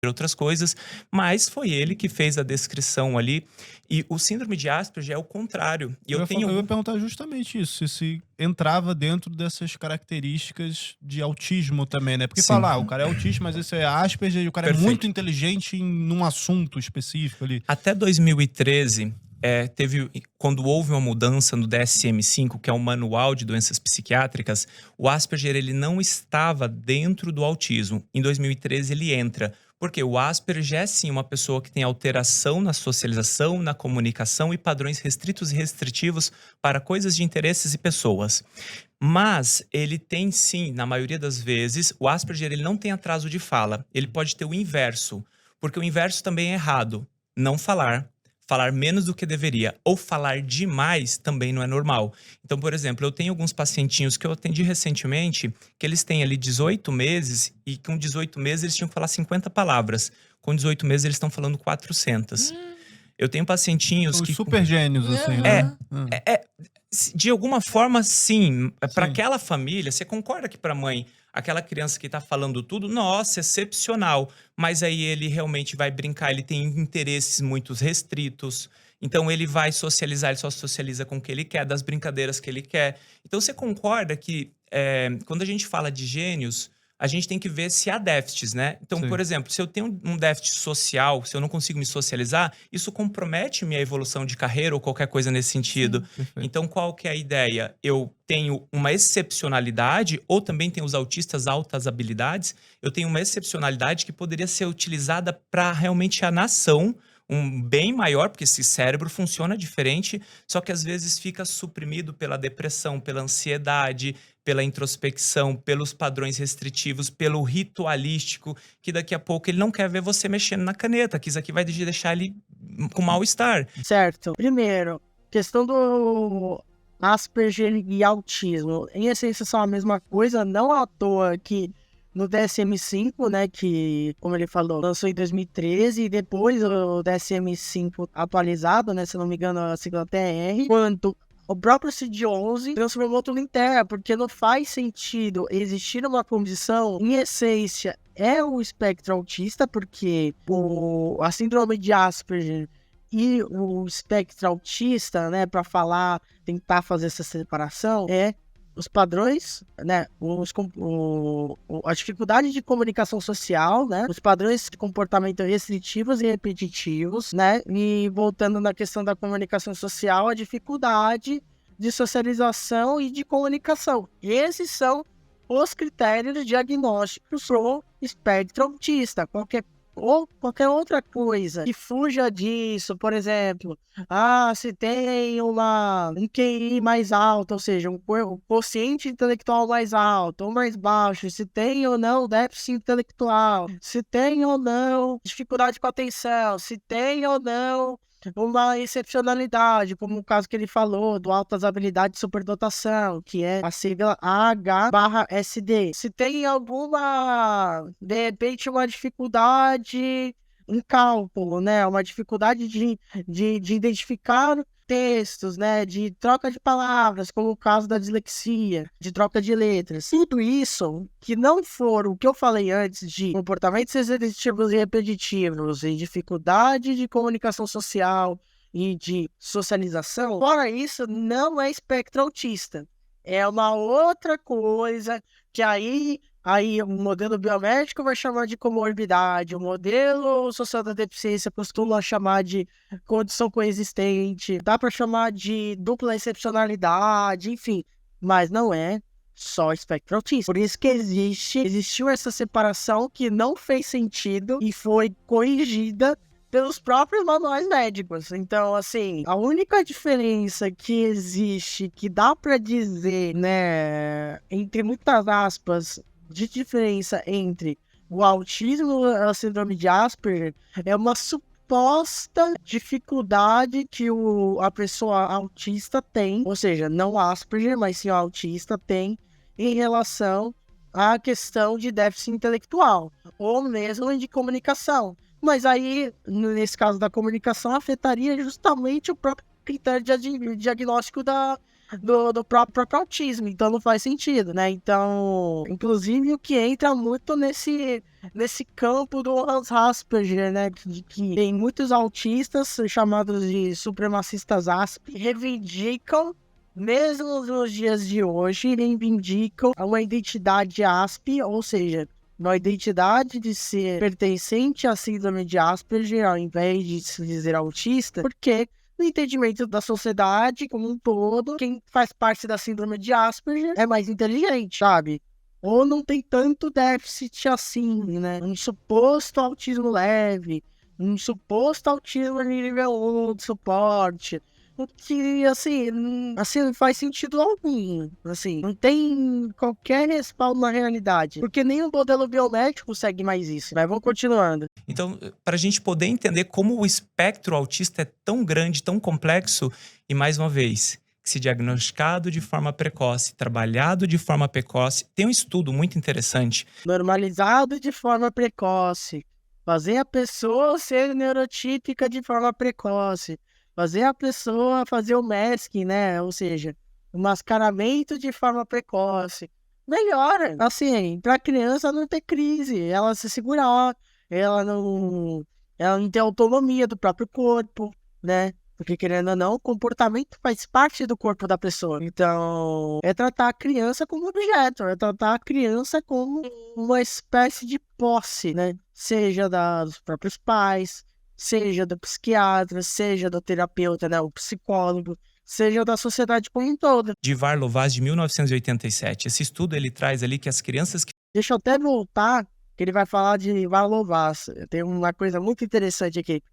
outras coisas, mas foi ele que fez a descrição ali. E o síndrome de Asperger é o contrário. E eu tenho Eu ia algum perguntar justamente isso, se entrava dentro dessas características de autismo também, né, porque sim, fala: "Ah, o cara é autista, mas esse é Asperger e o cara é muito perfeito. inteligente num assunto específico ali". Até 2013, teve quando houve uma mudança no DSM-5, que é o Manual de Doenças Psiquiátricas, o Asperger ele não estava dentro do autismo. Em 2013 ele entra, porque o Asperger é sim uma pessoa que tem alteração na socialização, na comunicação e padrões restritos e restritivos para coisas de interesses e pessoas. Mas ele tem sim, na maioria das vezes, o Asperger ele não tem atraso de fala, ele pode ter o inverso, porque o inverso também é errado. Não falar, falar menos do que deveria ou falar demais também não é normal. Então, por exemplo, eu tenho alguns pacientinhos que eu atendi recentemente, que eles têm ali 18 meses e com 18 meses eles tinham que falar 50 palavras. Com 18 meses eles estão falando 400. Eu tenho pacientinhos Os que super gênios, assim, é, né. é, de alguma forma, sim. Para Sim. aquela família, você concorda que para a mãe, aquela criança que tá falando tudo, nossa, excepcional. Mas aí ele realmente vai brincar, ele tem interesses muito restritos. Então ele vai socializar, ele só socializa com o que ele quer, das brincadeiras que ele quer. Então você concorda que quando a gente fala de gênios, a gente tem que ver se há déficits, né? Então, por Sim. exemplo, se eu tenho um déficit social, se eu não consigo me socializar, isso compromete minha evolução de carreira ou qualquer coisa nesse sentido. Sim, perfeito. Então, qual que é a ideia? Eu tenho uma excepcionalidade, ou também tem os autistas altas habilidades, eu tenho uma excepcionalidade que poderia ser utilizada para realmente a nação, um bem maior, porque esse cérebro funciona diferente, só que às vezes fica suprimido pela depressão, pela ansiedade, pela introspecção, pelos padrões restritivos, pelo ritualístico, que daqui a pouco ele não quer ver você mexendo na caneta, que isso aqui vai deixar ele com mal-estar. Certo. Primeiro, questão do Asperger e autismo. Em essência são a mesma coisa, não à toa que no DSM-5, né, que, como ele falou, lançou em 2013, e depois o DSM-5 atualizado, né, se não me engano, a sigla TR, quanto o próprio CID-11 transformou tudo em terra, porque não faz sentido existir uma condição, em essência, é o espectro autista, porque a síndrome de Asperger e o espectro autista, né, para falar, tentar fazer essa separação, é os padrões, né, a dificuldade de comunicação social, né, os padrões de comportamento restritivos e repetitivos, né, e voltando na questão da comunicação social, a dificuldade de socialização e de comunicação. Esses são os critérios diagnósticos pro espectro autista. Qualquer outra coisa que fuja disso, por exemplo, se tem um QI mais alto, ou seja, um quociente intelectual mais alto ou mais baixo, se tem ou não déficit intelectual, se tem ou não dificuldade com atenção, se tem ou não uma excepcionalidade, como o caso que ele falou, do altas habilidades de superdotação, que é a sigla AH/SD. Se tem de repente, uma dificuldade em cálculo, né? Uma dificuldade de identificar textos, né? De troca de palavras, como o caso da dislexia, de troca de letras. Tudo isso que não for o que eu falei antes de comportamentos executivos e repetitivos e dificuldade de comunicação social e de socialização, fora isso, não é espectro autista. É uma outra coisa que aí o modelo biomédico vai chamar de comorbidade, o modelo social da deficiência costuma chamar de condição coexistente, dá para chamar de dupla excepcionalidade, enfim, mas não é só espectro autista. Por isso que existiu essa separação que não fez sentido e foi corrigida pelos próprios manuais médicos. Então, assim, a única diferença que existe, que dá para dizer, né, entre muitas aspas, de diferença entre o autismo e a síndrome de Asperger é uma suposta dificuldade que a pessoa autista tem, ou seja, não Asperger, mas sim o autista tem em relação à questão de déficit intelectual, ou mesmo de comunicação. Mas aí, nesse caso da comunicação, afetaria justamente o próprio critério de diagnóstico do próprio autismo, então não faz sentido, né? Então, inclusive o que entra muito nesse campo do Hans Asperger, né? Que tem muitos autistas chamados de supremacistas Asperger, que reivindicam, mesmo nos dias de hoje, reivindicam uma identidade Asperger, ou seja, uma identidade de ser pertencente à síndrome de Asperger, ao invés de se dizer autista, porque no entendimento da sociedade como um todo, quem faz parte da síndrome de Asperger é mais inteligente, sabe? Ou não tem tanto déficit assim, né? Um suposto autismo leve, um suposto autismo de nível 1 de suporte. O que, assim, não faz sentido algum, assim, não tem qualquer respaldo na realidade, porque nem o modelo biomédico segue mais isso, mas vamos continuando. Então, para a gente poder entender como o espectro autista é tão grande, tão complexo, e mais uma vez, se diagnosticado de forma precoce, trabalhado de forma precoce, tem um estudo muito interessante. Normalizado de forma precoce, fazer a pessoa ser neurotípica de forma precoce, fazer a pessoa fazer o masking, né? Ou seja, o mascaramento de forma precoce. Melhora, assim, para a criança não ter crise, ela se segurar, ela não tem autonomia do próprio corpo, né? Porque, querendo ou não, o comportamento faz parte do corpo da pessoa. Então, é tratar a criança como objeto, é tratar a criança como uma espécie de posse, né? Seja dos próprios pais, seja do psiquiatra, seja do terapeuta, né? O psicólogo, seja da sociedade como um todo. De Varlovaz, de 1987. Esse estudo, ele traz ali que as crianças que Deixa eu até voltar, que ele vai falar de Varlovaz. Tem uma coisa muito interessante aqui.